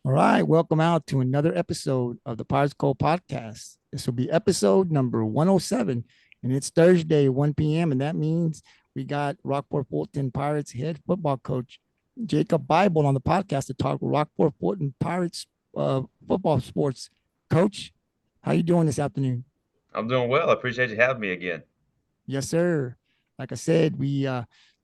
All right, welcome out to another episode of the Pirates Cove podcast. This will be episode number 107, and it's Thursday, 1 p.m., and that means we got Rockport Fulton Pirates head football coach Jacob Bible on the podcast to talk Rockport Fulton Pirates football sports. Coach, how you doing this afternoon? I'm doing well. I appreciate you having me again. Yes, sir. Like I said, we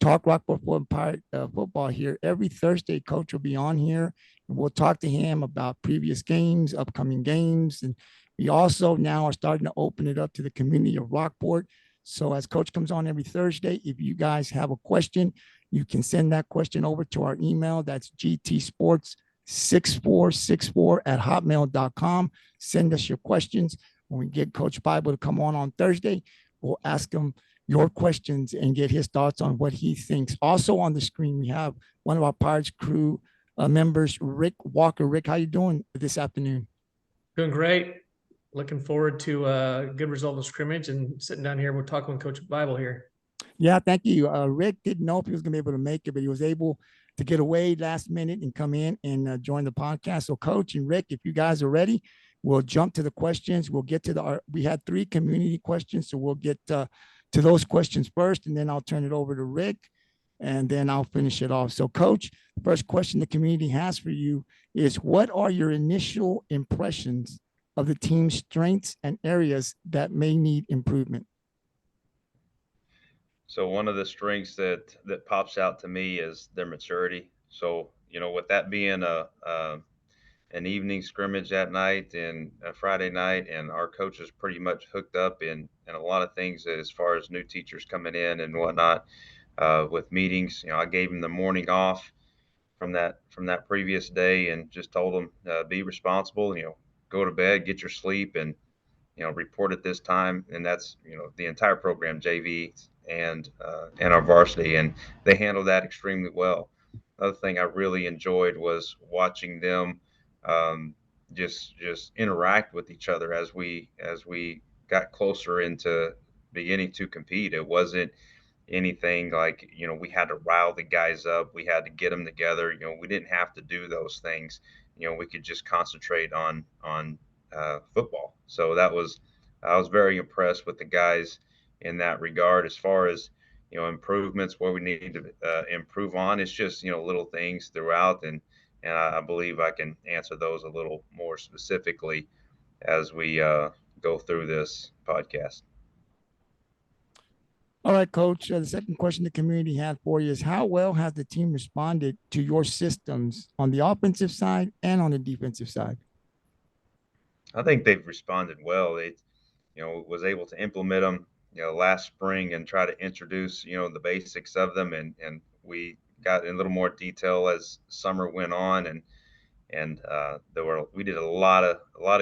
talk Rockport football here every Thursday. Coach will be on here, and we'll talk to him about previous games, upcoming games, and we also now are starting to open it up to the community of Rockport. So as Coach comes on every Thursday, if you guys have a question, you can send that question over to our email. That's gtsports6464@hotmail.com. Send us your questions. When we get Coach Bible to come on Thursday, we'll ask him your questions and get his thoughts on what he thinks. Also on the screen, we have one of our Pirates crew members, Rick Walker. Rick, how you doing this afternoon? Doing great. Looking forward to a good result of scrimmage and sitting down here. We're talking with Coach Bible here. Yeah, thank you. Rick didn't know if he was going to be able to make it, but he was able to get away last minute and come in and join the podcast. So, Coach and Rick, if you guys are ready, we'll jump to the questions. We'll get to we had 3 community questions, so we'll get to those questions first, and then I'll turn it over to Rick, and then I'll finish it off. So, Coach, the first question the community has for you is, what are your initial impressions of the team's strengths and areas that may need improvement? So one of the strengths that pops out to me is their maturity. So with that being an evening scrimmage at night and a Friday night, and our coaches pretty much hooked up in a lot of things as far as new teachers coming in and whatnot, with meetings. I gave them the morning off from that previous day and just told them, be responsible. Go to bed, get your sleep, and report at this time. And that's the entire program, JV and our varsity, and they handled that extremely well. Another thing I really enjoyed was watching them, um, just interact with each other as we got closer into beginning to compete. It wasn't anything like we had to rile the guys up, we had to get them together. We didn't have to do those things. We could just concentrate on football. So I was very impressed with the guys in that regard. As far as improvements, where we need to improve on, it's just little things throughout, and I believe I can answer those a little more specifically as we go through this podcast. All right, Coach. The second question the community had for you is, how well has the team responded to your systems on the offensive side and on the defensive side? I think they've responded well. They was able to implement them last spring and try to introduce the basics of them, and we got in a little more detail as summer went on, and we did a lot of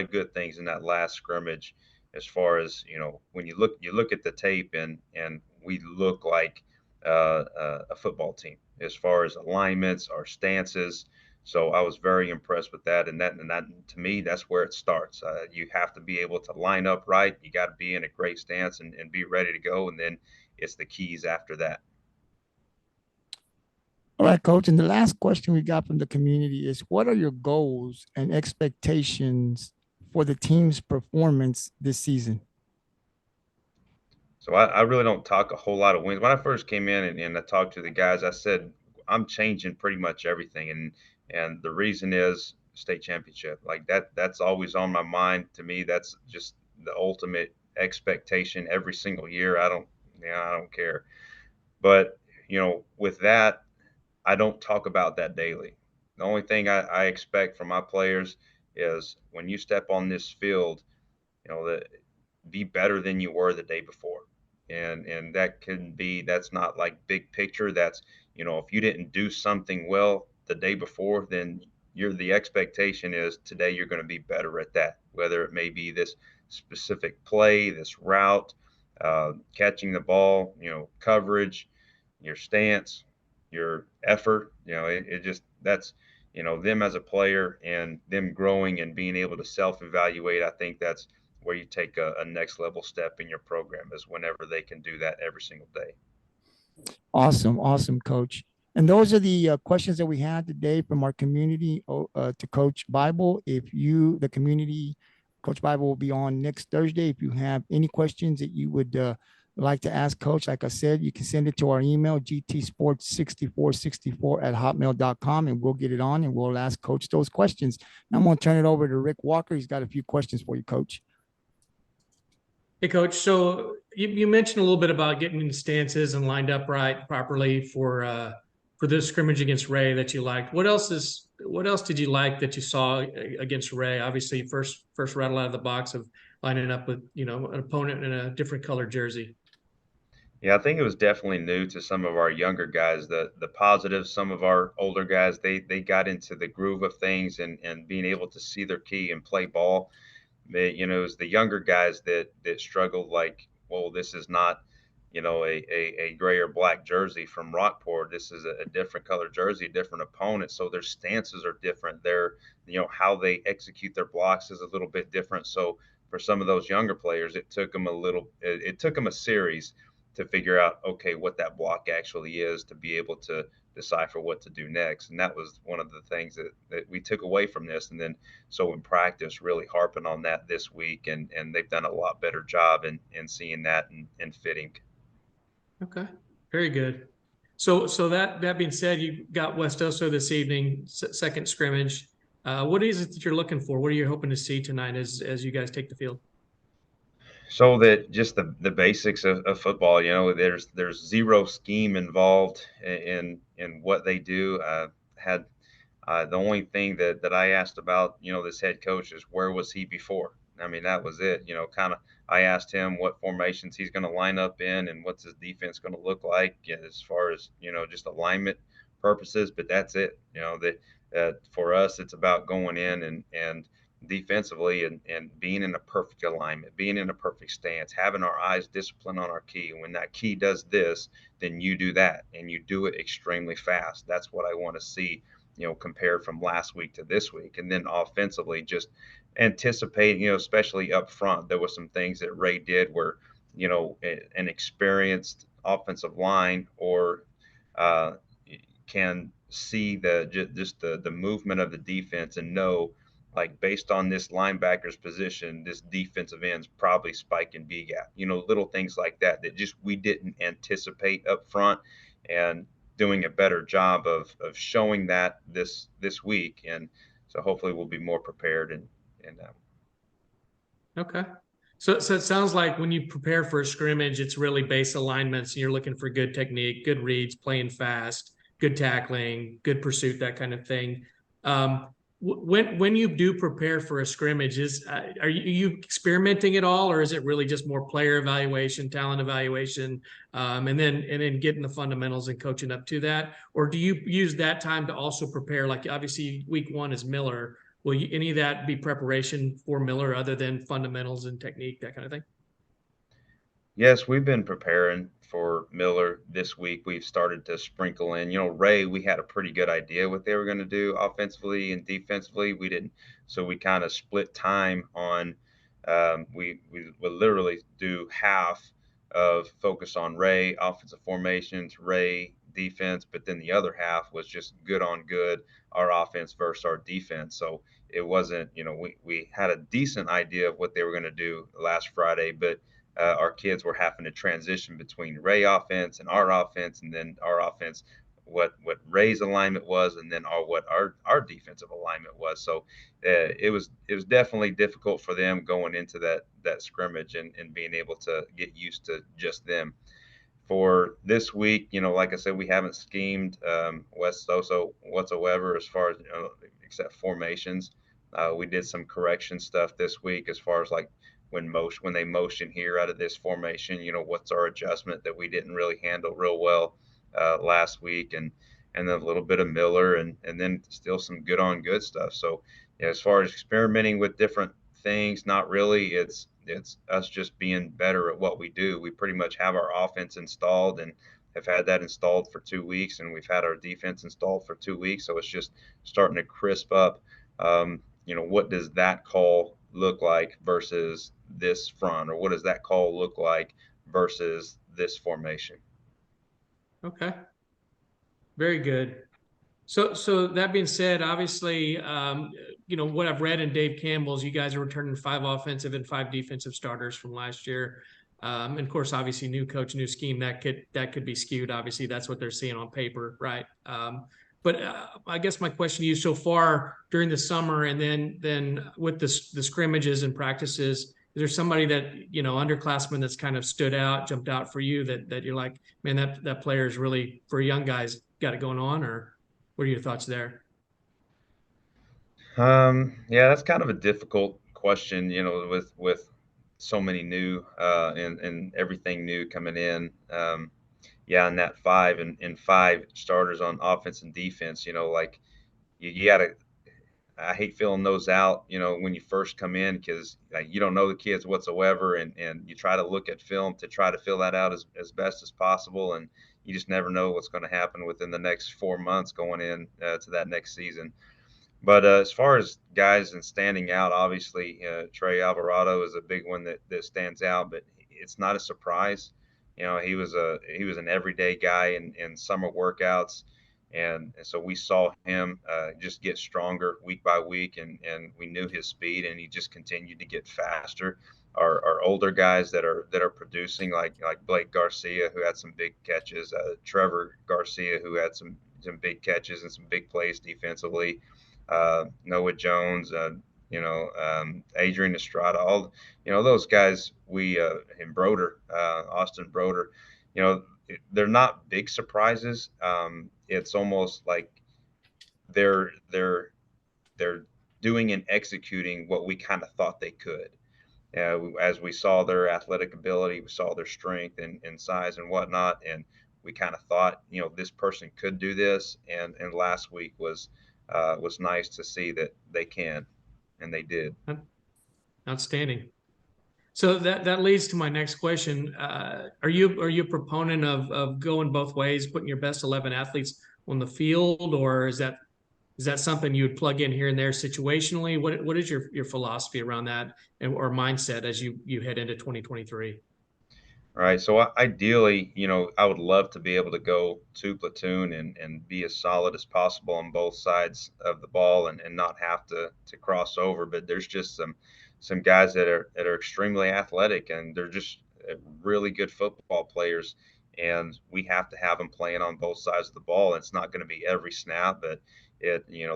good things in that last scrimmage. As far as when you look at the tape, and we look like a football team as far as alignments, our stances. So I was very impressed with that, and that to me, that's where it starts. You have to be able to line up right. You got to be in a great stance and be ready to go, and then it's the keys after that. All right, Coach. And the last question we got from the community is, what are your goals and expectations for the team's performance this season? So I really don't talk a whole lot of wins. When I first came in and I talked to the guys, I said I'm changing pretty much everything, and the reason is state championship. Like that's always on my mind. To me, that's just the ultimate expectation every single year. I don't care. But with that, I don't talk about that daily. The only thing I expect from my players is when you step on this field, that be better than you were the day before. And that's not like big picture. That's if you didn't do something well the day before, then the expectation is today you're going to be better at that, whether it may be this specific play, this route, catching the ball, coverage, your stance, your effort. It just that's them as a player and them growing and being able to self evaluate. I think that's where you take a next level step in your program, is whenever they can do that every single day. Awesome, awesome, Coach. And those are the questions that we had today from our community to Coach Bible. If you, the community, Coach Bible will be on next Thursday. If you have any questions that you would like to ask Coach, like I said, you can send it to our email, gtsports6464@hotmail.com, and we'll get it on and we'll ask Coach those questions. Now I'm going to turn it over to Rick Walker. He's got a few questions for you, Coach. Hey, Coach. So you mentioned a little bit about getting in stances and lined up right properly for this scrimmage against Ray that you liked. What else did you like that you saw against Ray? Obviously, first rattle out of the box of lining up with an opponent in a different colored jersey. Yeah, I think it was definitely new to some of our younger guys. The positives, some of our older guys, they got into the groove of things and being able to see their key and play ball. It was the younger guys that struggled. Like, well, this is not, a gray or black jersey from Rockport. This is a different color jersey, a different opponent. So their stances are different. How they execute their blocks is a little bit different. So for some of those younger players, it took them it took them a series to figure out, okay, what that block actually is to be able to decipher what to do next. And that was one of the things that we took away from this. And then so in practice, really harping on that this week, and they've done a lot better job in seeing that and fitting. Okay, very good. So that being said, you got West Oso this evening, second scrimmage. What is it that you're looking for? What are you hoping to see tonight as you guys take the field? So that just the basics of football, there's zero scheme involved in what they do. Had The only thing that I asked about, this head coach is where was he before? I mean, that was it. Kind of. I asked him what formations he's going to line up in and what's his defense going to look like as far as just alignment purposes. But that's it. That for us, it's about going in and defensively and being in a perfect alignment, being in a perfect stance, having our eyes disciplined on our key. And when that key does this, then you do that and you do it extremely fast. That's what I want to see, compared from last week to this week. And then offensively, just anticipate, especially up front, there was some things that Ray did where, an experienced offensive line or uh, can see the movement of the defense and know, like, based on this linebacker's position, this defensive end's probably spiking B gap, little things like that just we didn't anticipate up front, and doing a better job of showing that this week. And so hopefully we'll be more prepared and Okay. So it sounds like when you prepare for a scrimmage, it's really base alignments and you're looking for good technique, good reads, playing fast, good tackling, good pursuit, that kind of thing. When you do prepare for a scrimmage, are you experimenting at all, or is it really just more player evaluation, talent evaluation, and then getting the fundamentals and coaching up to that? Or do you use that time to also prepare? Like, obviously week one is Miller. Will any of that be preparation for Miller other than fundamentals and technique, that kind of thing? Yes, we've been preparing for Miller this week. We've started to sprinkle in, Ray, we had a pretty good idea what they were going to do offensively and defensively. We didn't, so we kind of split time on, we would literally do half of focus on Ray offensive formations, Ray defense, but then the other half was just good on good, our offense versus our defense. So it wasn't, we had a decent idea of what they were going to do last Friday, but our kids were having to transition between Ray offense and our offense, and then our offense, what Ray's alignment was, and then what our defensive alignment was. So it was definitely difficult for them going into that scrimmage and being able to get used to just them. For this week, like I said, we haven't schemed West Oso whatsoever as far as, except formations. We did some correction stuff this week as far as like when they motion here out of this formation, what's our adjustment that we didn't really handle real well last week, and then a little bit of Miller, and then still some good on good stuff. So as far as experimenting with different things, not really. It's us just being better at what we do. We pretty much have our offense installed and have had that installed for 2 weeks, and we've had our defense installed for 2 weeks. So it's just starting to crisp up. What does that call look like versus this front, or what does that call look like versus this formation? Okay. Very good. So that being said, obviously, what I've read in Dave Campbell's, you guys are returning 5 offensive and 5 defensive starters from last year. And of course, obviously, new coach, new scheme, that could be skewed. Obviously, that's what they're seeing on paper, right? But I guess my question to you so far during the summer, and then with the scrimmages and practices, is there somebody that underclassmen that's kind of stood out, jumped out for you that you're like, man, that player is really, for young guys, got it going on? Or what are your thoughts there? Yeah, that's kind of a difficult question, with so many new and everything new coming in. Yeah, and that and 5 starters on offense and defense, like you gotta. I hate filling those out, when you first come in because like, you don't know the kids whatsoever, and you try to look at film to try to fill that out as best as possible, and you just never know what's going to happen within the next 4 months going in to that next season. But as far as guys and standing out, obviously Trey Alvarado is a big one that stands out, but it's not a surprise. He was an everyday guy in summer workouts, and so we saw him just get stronger week by week, and we knew his speed, and he just continued to get faster. Our older guys that are producing like Blake Garcia, who had some big catches, Trevor Garcia, who had some big catches and some big plays defensively, Noah Jones, Adrian Estrada, all those guys. And Broder, Austin Broder, they're not big surprises. It's almost like they're doing and executing what we kind of thought they could. As we saw their athletic ability, we saw their strength and size and whatnot, and we kind of thought, this person could do this. And last week was nice to see that they can, and they did. Outstanding. So that leads to my next question. Are you a proponent of going both ways, putting your best 11 athletes on the field, or is that something you would plug in here and there situationally? What is your philosophy around that, or mindset as you head into 2023? All right. So ideally, I would love to be able to go 2 platoon and be as solid as possible on both sides of the ball, and not have to cross over. But there's just some guys that are extremely athletic, and they're just really good football players, and we have to have them playing on both sides of the ball. It's not going to be every snap, but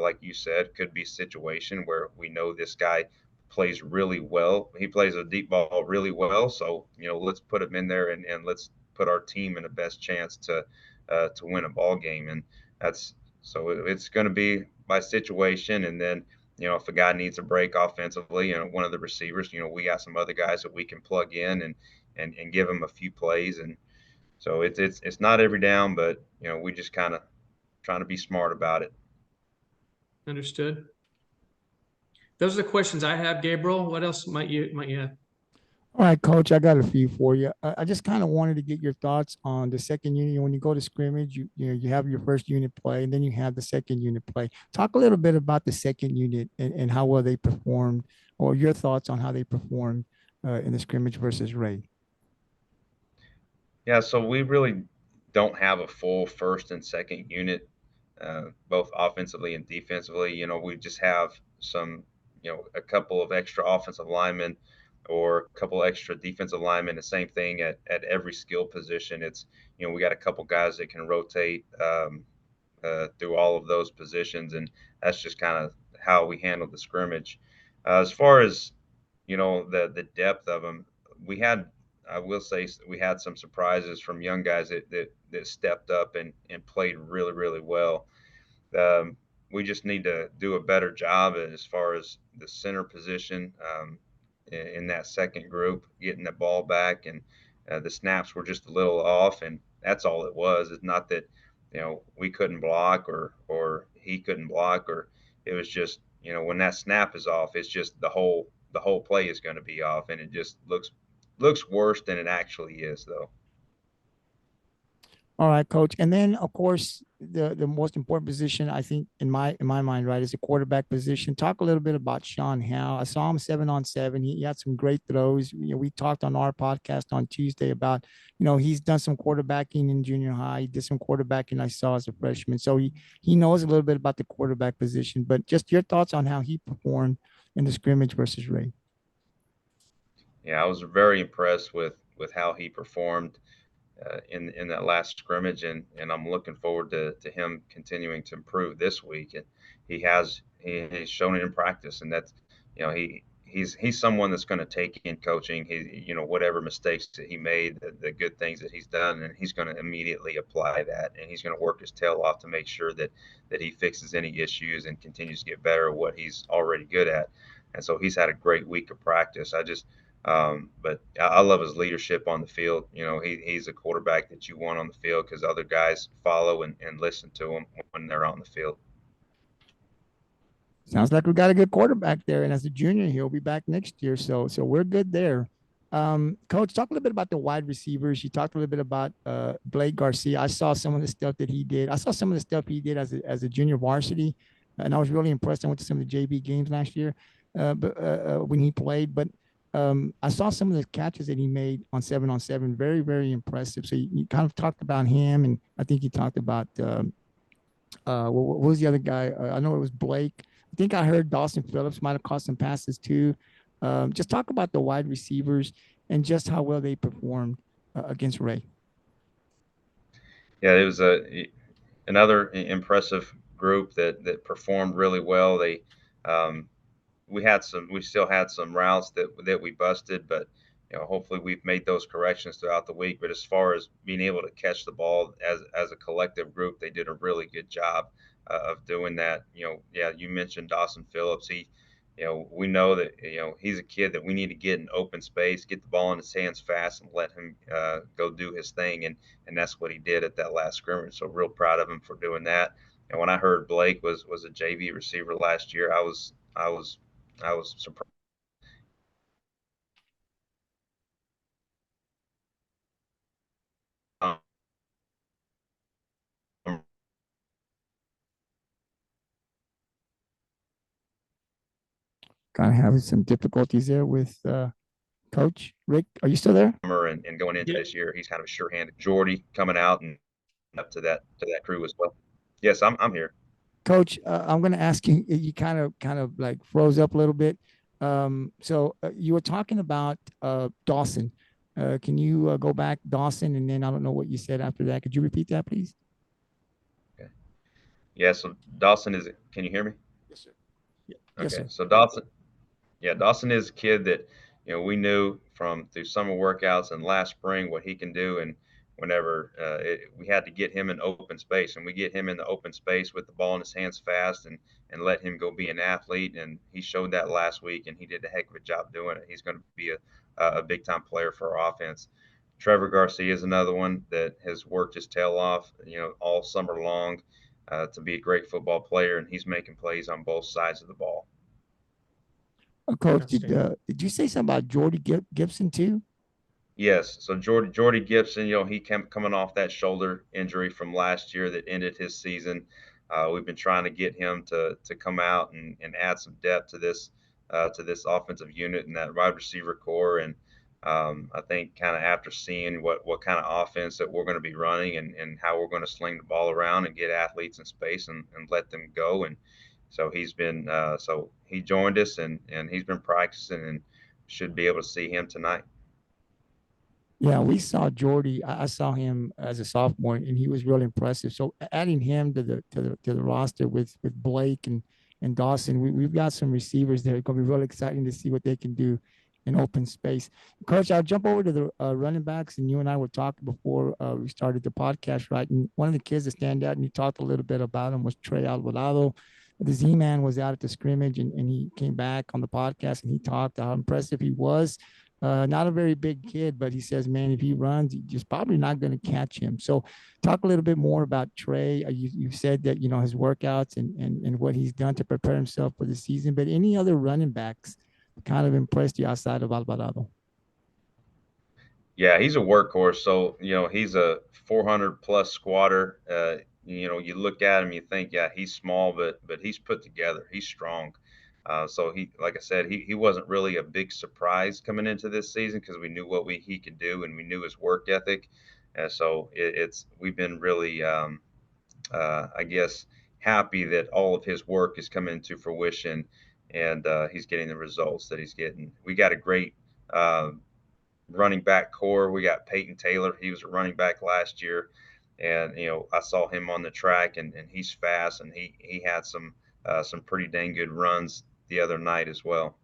like you said, could be a situation where we know this guy plays really well. He plays a deep ball really well. So, let's put him in there, and let's put our team in the best chance to win a ball game. And it's going to be by situation. And then, if a guy needs a break offensively, one of the receivers, we got some other guys that we can plug in and give them a few plays. And so it's not every down, but, we just kind of trying to be smart about it. Understood. Those are the questions I have, Gabriel. What else might you have? All right, Coach, I got a few for you. I just kind of wanted to get your thoughts on the second unit. When you go to scrimmage, you have your first unit play, and then you have the second unit play. Talk a little bit about the second unit and how well they performed, or your thoughts on how they performed in the scrimmage versus Ray. Yeah, so we really don't have a full first and second unit, both offensively and defensively. We just have a couple of extra offensive linemen or a couple extra defensive linemen. The same thing at every skill position. It's, we got a couple guys that can rotate through all of those positions, and that's just kind of how we handle the scrimmage. As far as the depth of them, I will say we had some surprises from young guys that stepped up and played really, really well. We just need to do a better job as far as the center position in that second group, getting the ball back, and the snaps were just a little off, and that's all it was. It's not that we couldn't block or he couldn't block, or it was just when that snap is off, it's just the whole play is going to be off, and it just looks worse than it actually is, though. All right, coach. And then of course the most important position I think in my mind, right, is the quarterback position. Talk a little bit about Sean Howe. I saw him 7-on-7. He had some great throws. We talked on our podcast on Tuesday about, he's done some quarterbacking in junior high. He did some quarterbacking I saw as a freshman. So he knows a little bit about the quarterback position. But just your thoughts on how he performed in the scrimmage versus Ray. Yeah, I was very impressed with how he performed in that last scrimmage, and I'm looking forward to him continuing to improve this week. And he's shown it in practice, and that's he's someone that's going to take in coaching. Whatever mistakes that he made, the good things that he's done, and he's going to immediately apply that, and he's going to work his tail off to make sure that he fixes any issues and continues to get better at what he's already good at. And so he's had a great week of practice. But I love his leadership on the field. He's a quarterback that you want on the field because other guys follow and listen to him when they're on the field. Sounds like we got a good quarterback there, and as a junior, he'll be back next year. So we're good there. Coach, talk a little bit about the wide receivers. You talked a little bit about Blake Garcia. I saw some of the stuff that he did. I saw some of the stuff he did as a junior varsity, and I was really impressed. I went to some of the JV games last year, but when he played. But I saw some of the catches that he made on 7-on-7. Very, very impressive. So you kind of talked about him, and I think you talked about what was the other guy? I know it was Blake. I think I heard Dawson Phillips might have caught some passes too. Just talk about the wide receivers and just how well they performed against Ray. Yeah, it was another impressive group that performed really well. Um, we still had some routes that we busted, but hopefully we've made those corrections throughout the week. But as far as being able to catch the ball as a collective group, they did a really good job of doing that. Yeah, you mentioned Dawson Phillips. We know that he's a kid that we need to get in open space, get the ball in his hands fast, and let him go do his thing. And that's what he did at that last scrimmage. So real proud of him for doing that. And when I heard Blake was a JV receiver last year, I was surprised. Um, Kind of having some difficulties there with Coach Rick. Are you still there? and going into this year, he's kind of a sure-handed. Jordy coming out and up to that crew as well. Yes, I'm here. Coach, I'm going to ask you. You kind of like froze up a little bit. So you were talking about Dawson. Can you go back, Dawson, and then I don't know what you said after that. Could you repeat that, please? Okay. Yeah. So Dawson is. Can you hear me? Yes, sir. Yes, Okay. sir. So Dawson. Yeah, Dawson is a kid that we knew from through summer workouts and last spring what he can do, and whenever we had to get him in open space, and we get him in the open space with the ball in his hands fast, and let him go be an athlete, and he showed that last week, and he did a heck of a job doing it. He's going to be a big time player for our offense. Trevor Garcia is another one that has worked his tail off, all summer long, to be a great football player, and he's making plays on both sides of the ball. Coach, did you say something about Jordy Gibson too? Yes. So Jordy Gibson, he came coming off that shoulder injury from last year that ended his season. We've been trying to get him to come out and add some depth to this offensive unit and that wide receiver core. And I think kind of after seeing what kind of offense that we're going to be running and how we're going to sling the ball around and get athletes in space and let them go. And so he joined us and he's been practicing and should be able to see him tonight. Yeah, we saw Jordy. I saw him as a sophomore, and he was really impressive. So adding him to the roster with Blake and Dawson, we've got some receivers there. It's gonna be really exciting to see what they can do in open space. Coach, I'll jump over to the running backs, and you and I were talking before we started the podcast, right? And one of the kids that stand out, and you talked a little bit about him, was Trey Alvarado. The Z-Man was out at the scrimmage, and he came back on the podcast, and he talked how impressive he was. Not a very big kid, but he says, man, if he runs, you're just probably not going to catch him. So talk a little bit more about Trey. You said that, his workouts and what he's done to prepare himself for the season, but any other running backs kind of impressed you outside of Alvarado? Yeah, he's a workhorse. So, he's a 400 plus squatter. You look at him, you think, yeah, he's small, but he's put together. He's strong. So like I said, he wasn't really a big surprise coming into this season because we knew what he could do and we knew his work ethic. And so we've been really, I guess, happy that all of his work is coming to fruition, and he's getting the results that he's getting. We got a great uh, running back core. We got Peyton Taylor. He was a running back last year, and I saw him on the track, and he's fast, and he had some pretty dang good runs the other night as well.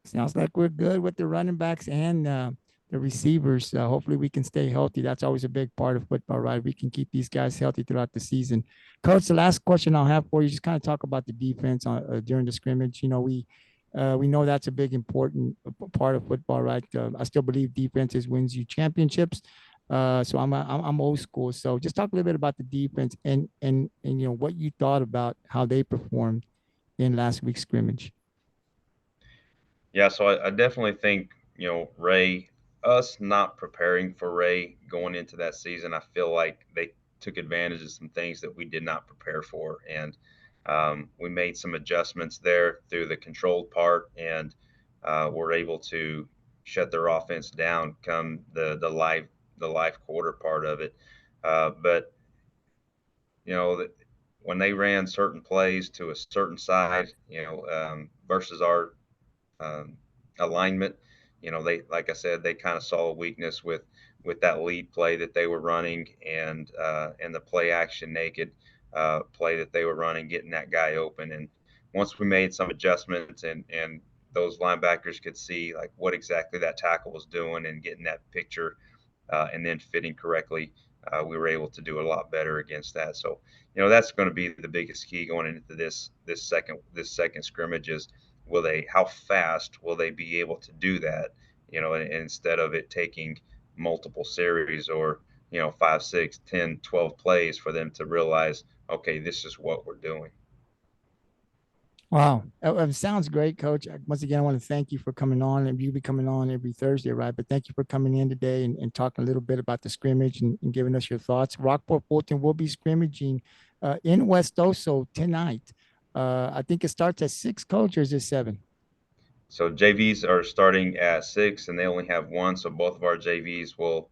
Sounds like we're good with the running backs and the receivers. Hopefully, we can stay healthy. That's always a big part of football, right? We can keep these guys healthy throughout the season. Coach, the last question I'll have for you, just kind of talk about the defense during the scrimmage. We know that's a big important part of football, right? I still believe defenses wins you championships. So I'm old school. So just talk a little bit about the defense and what you thought about how they performed in last week's scrimmage. Yeah, so I definitely think, Ray, us not preparing for Ray going into that season, I feel like they took advantage of some things that we did not prepare for. And we made some adjustments there through the controlled part, and we're able to shut their offense down come the live quarter part of it. But, when they ran certain plays to a certain side, versus our um, alignment. They, like I said, they kind of saw a weakness with that lead play that they were running, and the play action naked play that they were running, getting that guy open. And once we made some adjustments, and those linebackers could see like what exactly that tackle was doing and getting that picture, and then fitting correctly, we were able to do a lot better against that. So, that's going to be the biggest key going into this second scrimmage is how fast will they be able to do that? Instead of it taking multiple series or 5, 6, 10, 12 plays for them to realize, okay, this is what we're doing. Wow, sounds great, Coach. Once again, I want to thank you for coming on, and you'll be coming on every Thursday, right? But thank you for coming in today and talking a little bit about the scrimmage and giving us your thoughts. Rockport Fulton will be scrimmaging in West Oso tonight. I think it starts at 6, Coach, or is it 7? So JVs are starting at 6, and they only have one. So both of our JVs will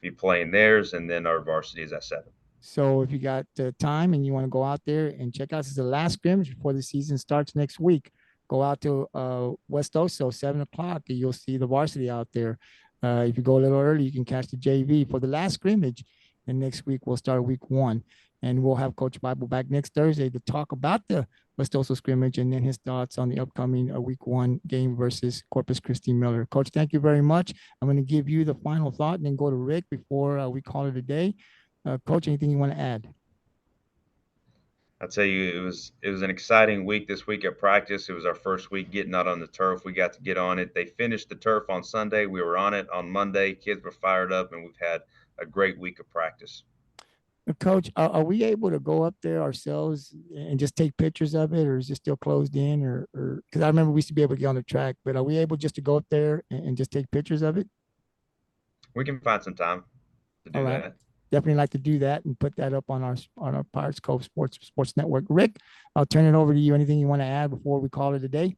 be playing theirs, and then our varsity is at 7. So if you got time and you want to go out there and check out, this is the last scrimmage before the season starts next week. Go out to West Oso, 7 o'clock, and you'll see the varsity out there. If you go a little early, you can catch the JV for the last scrimmage. And next week we'll start week 1, and we'll have Coach Bible back next Thursday to talk about the West Oso scrimmage and then his thoughts on the upcoming week 1 game versus Corpus Christi Miller. Coach, thank you very much. I'm going to give you the final thought and then go to Rick before we call it a day. Coach, anything you want to add? I'll tell you, it was an exciting week this week at practice. It was our first week getting out on the turf. We got to get on it. They finished the turf on Sunday. We were on it on Monday. Kids were fired up, and we've had a great week of practice. Coach, are we able to go up there ourselves and just take pictures of it, or is it still closed in? Or because I remember we used to be able to get on the track, but are we able just to go up there and just take pictures of it? We can find some time to All do right. that. Definitely like to do that and put that up on our Pirates Cove Sports Network. Rick, I'll turn it over to you. Anything you want to add before we call it a day?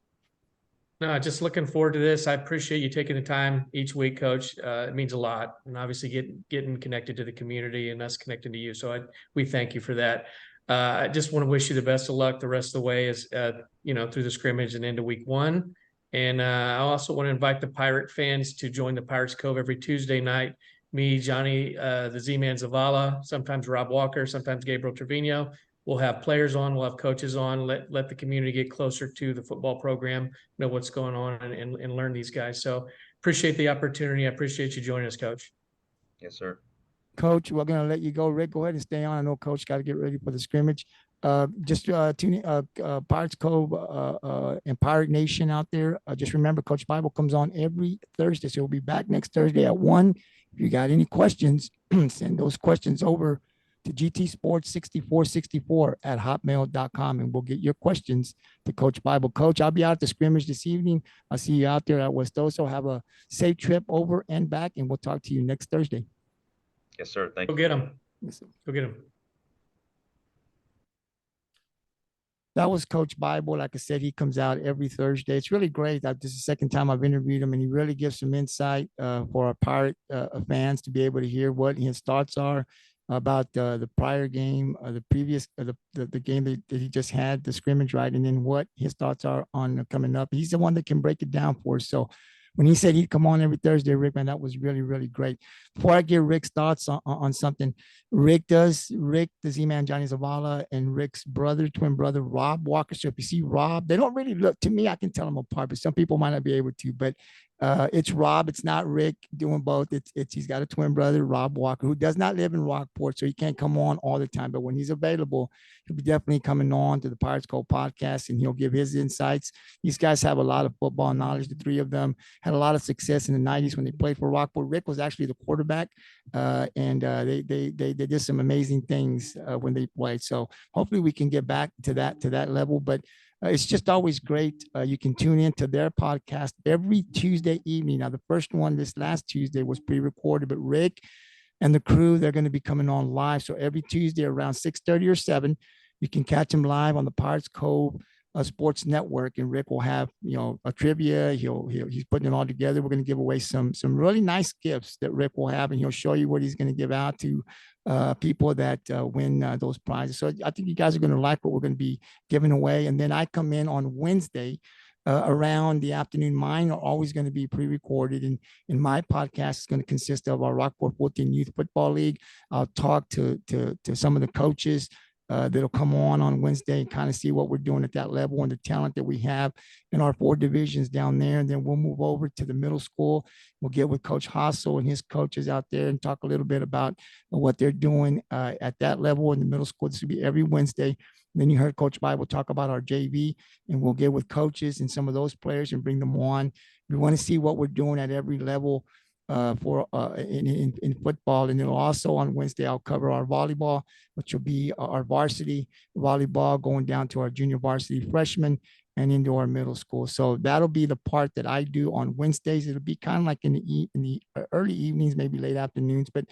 No, just looking forward to this. I appreciate you taking the time each week, Coach. It means a lot, and obviously getting connected to the community and us connecting to you. So we thank you for that. I just want to wish you the best of luck the rest of the way as through the scrimmage and into week 1. And I also want to invite the Pirate fans to join the Pirates Cove every Tuesday night. Me, Johnny, the Z-Man Zavala, sometimes Rob Walker, sometimes Gabriel Trevino. We'll have players on, we'll have coaches on, let the community get closer to the football program, know what's going on and learn these guys. So appreciate the opportunity. I appreciate you joining us, Coach. Yes, sir. Coach, we're going to let you go. Rick, go ahead and stay on. I know Coach got to get ready for the scrimmage. Just tune in, Pirates Cove and Pirate Nation out there. Just remember, Coach Bible comes on every Thursday, so we'll be back next Thursday at 1. If you got any questions, send those questions over to gtsports6464@hotmail.com, and we'll get your questions to Coach Bible. Coach, I'll be out at the scrimmage this evening. I'll see you out there at West Oso. Have a safe trip over and back, and we'll talk to you next Thursday. Yes, sir. Thank Go you. get them. Yes, sir. Go get them. That was Coach Bible. Like I said, he comes out every Thursday. It's really great. This is the second time I've interviewed him, and he really gives some insight for our Pirate fans to be able to hear what his thoughts are about the prior game, the previous, the game that he just had, the scrimmage, right? And then what his thoughts are on coming up. He's the one that can break it down for us. So when he said he'd come on every Thursday, Rick, man, that was really, really great. Before I get Rick's thoughts on something, Rick, the Z-Man Johnny Zavala, and Rick's twin brother, Rob Walker. So if you see Rob, they don't really look, to me, I can tell them apart, but some people might not be able to, but it's Rob, it's not Rick doing both. He's got a twin brother, Rob Walker, who does not live in Rockport, so he can't come on all the time, but when he's available, he'll be definitely coming on to the Pirates Cove podcast, and he'll give his insights. These guys have a lot of football knowledge. The three of them had a lot of success in the 90s when they played for Rockport. Rick was actually the quarterback, and they did some amazing things when they played. So hopefully we can get back to that level. But it's just always great. You can tune into their podcast every Tuesday evening. Now, the first one this last Tuesday was pre-recorded, but Rick and the crew, they're going to be coming on live. So every Tuesday around 6:30 or 7, you can catch them live on the Pirates Cove Sports Network, and Rick will have a trivia. He's putting it all together. We're going to give away some really nice gifts that Rick will have, and he'll show you what he's going to give out to people that win those prizes. So I think you guys are going to like what we're going to be giving away. And then I come in on Wednesday around the afternoon. Mine are always going to be pre-recorded, and my podcast is going to consist of our Rockport 14 Youth Football League. I'll talk to some of the coaches that'll come on Wednesday and kind of see what we're doing at that level and the talent that we have in our 4 divisions down there. And then we'll move over to the middle school. We'll get with Coach Hassel and his coaches out there and talk a little bit about what they're doing at that level in the middle school. This will be every Wednesday. Then you heard Coach Bible talk about our JV, and we'll get with coaches and some of those players and bring them on. We want to see what we're doing at every level in football. And then also on Wednesday, I'll cover our volleyball, which will be our varsity volleyball going down to our junior varsity freshmen and into our middle school. So that'll be the part that I do on Wednesdays. It'll be kind of like in the early evenings, maybe late afternoons, but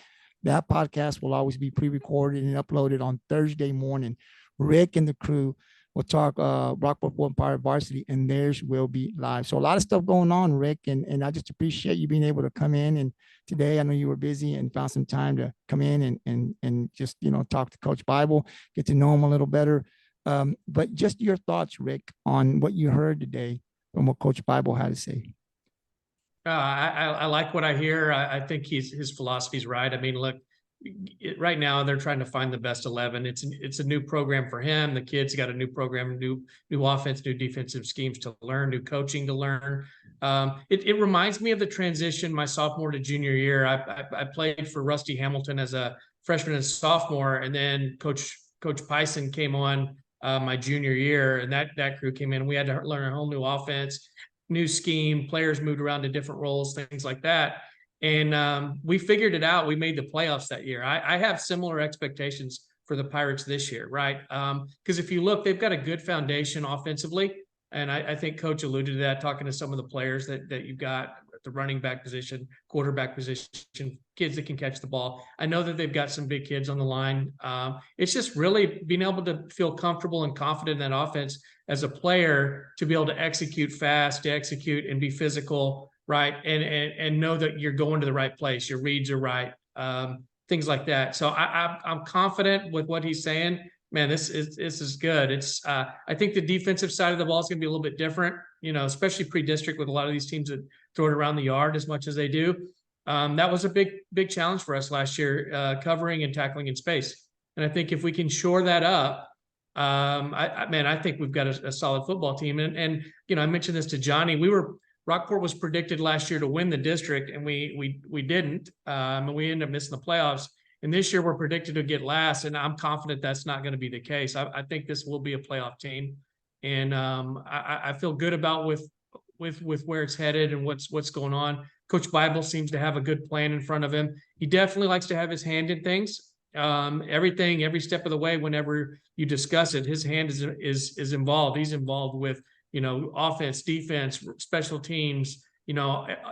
that podcast will always be pre-recorded and uploaded on Thursday morning. Rick and the crew will talk Rockport One Pirate Varsity, and theirs will be live. So a lot of stuff going on, Rick, and I just appreciate you being able to come in. And today, I know you were busy and found some time to come in and just talk to Coach Bible, get to know him a little better. But just your thoughts, Rick, on what you heard today from what Coach Bible had to say. I like what I hear. I think his philosophy's right. I mean, look, right now they're trying to find the best 11. It's a new program for him. The kids got a new program, new offense, new defensive schemes to learn, new coaching to learn. It reminds me of the transition my sophomore to junior year. I played for Rusty Hamilton as a freshman and sophomore, and then Coach Pison came on my junior year, and that crew came in. We had to learn a whole new offense, new scheme. Players moved around to different roles, things like that. And we figured it out. We made the playoffs that year. I have similar expectations for the Pirates this year, right? Because if you look, they've got a good foundation offensively. And I think Coach alluded to that, talking to some of the players that you've got at the running back position, quarterback position, kids that can catch the ball. I know that they've got some big kids on the line. It's just really being able to feel comfortable and confident in that offense as a player, to be able to execute fast, to execute and be physical, right? And know that you're going to the right place. Your reads are right. Things like that. So I'm confident with what he's saying. Man, this is good. It's I think the defensive side of the ball is going to be a little bit different, especially pre-district with a lot of these teams that throw it around the yard as much as they do. That was a big challenge for us last year, covering and tackling in space. And I think if we can shore that up, I think we've got a solid football team. And I mentioned this to Johnny. Rockport was predicted last year to win the district, and we didn't, and we ended up missing the playoffs. And this year we're predicted to get last, and I'm confident that's not going to be the case. I think this will be a playoff team, and I feel good about with where it's headed and what's going on. Coach Bible seems to have a good plan in front of him. He definitely likes to have his hand in things. everything, every step of the way. Whenever you discuss it, his hand is involved. He's involved with, offense, defense, special teams,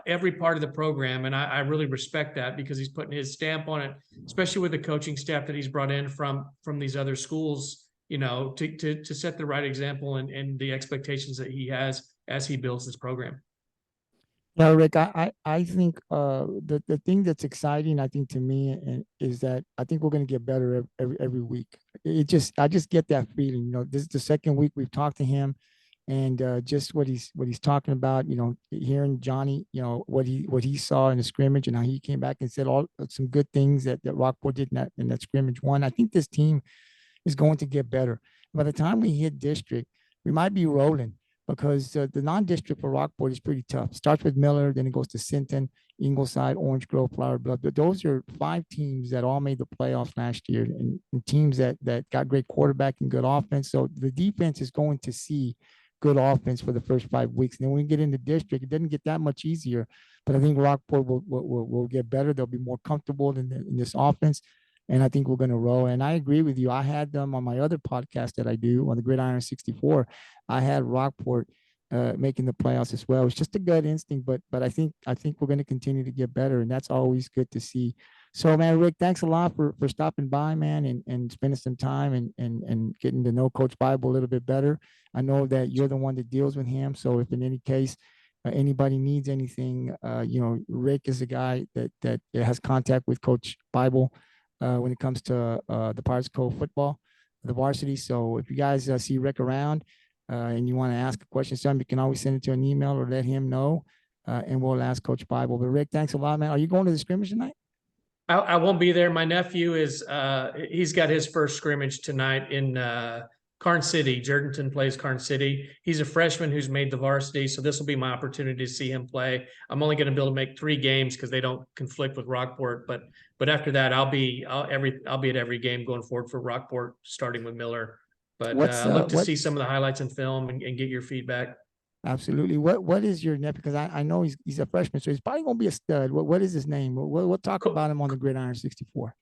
every part of the program. And I really respect that because he's putting his stamp on it, especially with the coaching staff that he's brought in from these other schools, to set the right example and the expectations that he has as he builds this program. Yeah, Rick, I think the thing that's exciting, I think to me, is that I think we're going to get better every week. I just get that feeling. This is the second week we've talked to him, and just what he's talking about. Hearing Johnny, what he saw in the scrimmage and how he came back and said some good things that Rockport did in that scrimmage one. I think this team is going to get better. By the time we hit district, we might be rolling, because the non-district for Rockport is pretty tough. It starts with Miller, then it goes to Sinton, Ingleside, Orange Grove, Flower Bluff. But those are 5 teams that all made the playoffs last year, and teams that got great quarterback and good offense. So the defense is going to see good offense for the first 5 weeks. And then when we get into district, it doesn't get that much easier. But I think Rockport will get better. They'll be more comfortable in this offense. And I think we're going to roll. And I agree with you. I had them on my other podcast that I do on the Gridiron 64. I had Rockport making the playoffs as well. It's just a gut instinct, but I think we're going to continue to get better, and that's always good to see. So, man, Rick, thanks a lot for stopping by, man, and spending some time and getting to know Coach Bible a little bit better. I know that you're the one that deals with him. So if in any case anybody needs anything, Rick is a guy that has contact with Coach Bible when it comes to the Pirates Cove football, the varsity. So if you guys see Rick around and you want to ask a question, something, you can always send it to an email or let him know, and we'll ask Coach Bible. But Rick, thanks a lot, man. Are you going to the scrimmage tonight? I won't be there. My nephew he's got his first scrimmage tonight in Karn City. Jerdenton plays Karn City. He's a freshman who's made the varsity, so this will be my opportunity to see him play. I'm only going to be able to make 3 games because they don't conflict with Rockport, but after that, I'll be at every game going forward for Rockport, starting with Miller. But look to see some of the highlights in film and get your feedback. Absolutely. What is your nephew? Because I know he's a freshman, so he's probably going to be a stud. What is his name? We'll talk about him on the Gridiron 64.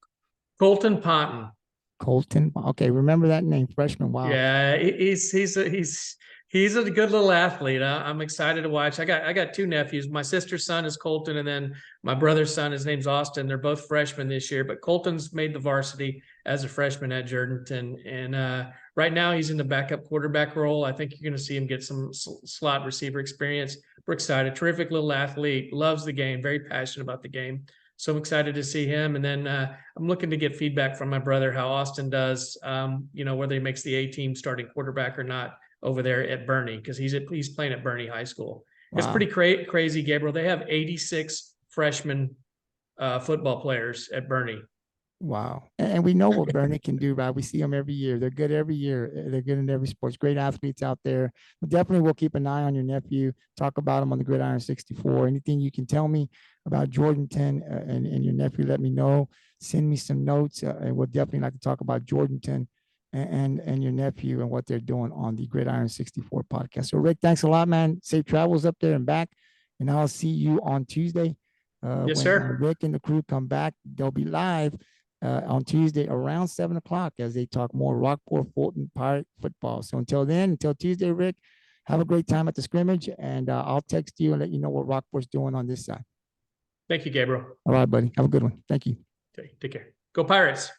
Colton Ponton. Colton. Okay, remember that name, freshman. Wow. Yeah, he's a good little athlete. I'm excited to watch. I got 2 nephews. My sister's son is Colton, and then my brother's son, his name's Austin. They're both freshmen this year, but Colton's made the varsity as a freshman at Jerdenton, and right now he's in the backup quarterback role. I think you're going to see him get some slot receiver experience. We're excited. Terrific little athlete, loves the game, very passionate about the game. So I'm excited to see him. And then I'm looking to get feedback from my brother, how Austin does, whether he makes the A-team starting quarterback or not over there at Bernie, because he's playing at Bernie High School. Wow. It's pretty crazy, Gabriel. They have 86 freshman football players at Bernie. Wow. And we know what Bernie can do, right? We see them every year. They're good every year. They're good in every sport. Great athletes out there. But definitely we'll keep an eye on your nephew, talk about him on the Gridiron 64. Anything you can tell me about Jordanton and your nephew, let me know. Send me some notes. And we'll definitely like to talk about Jordanton and your nephew and what they're doing on the Gridiron 64 podcast. So, Rick, thanks a lot, man. Safe travels up there and back. And I'll see you on Tuesday. Yes, sir. Rick and the crew come back, they'll be live on Tuesday around 7 o'clock as they talk more Rockport Fulton Pirate football. So until Tuesday, Rick, have a great time at the scrimmage, and I'll text you and let you know what Rockport's doing on this side. Thank you, Gabriel. All right, buddy. Have a good one. Thank you. Okay, take care. Go Pirates.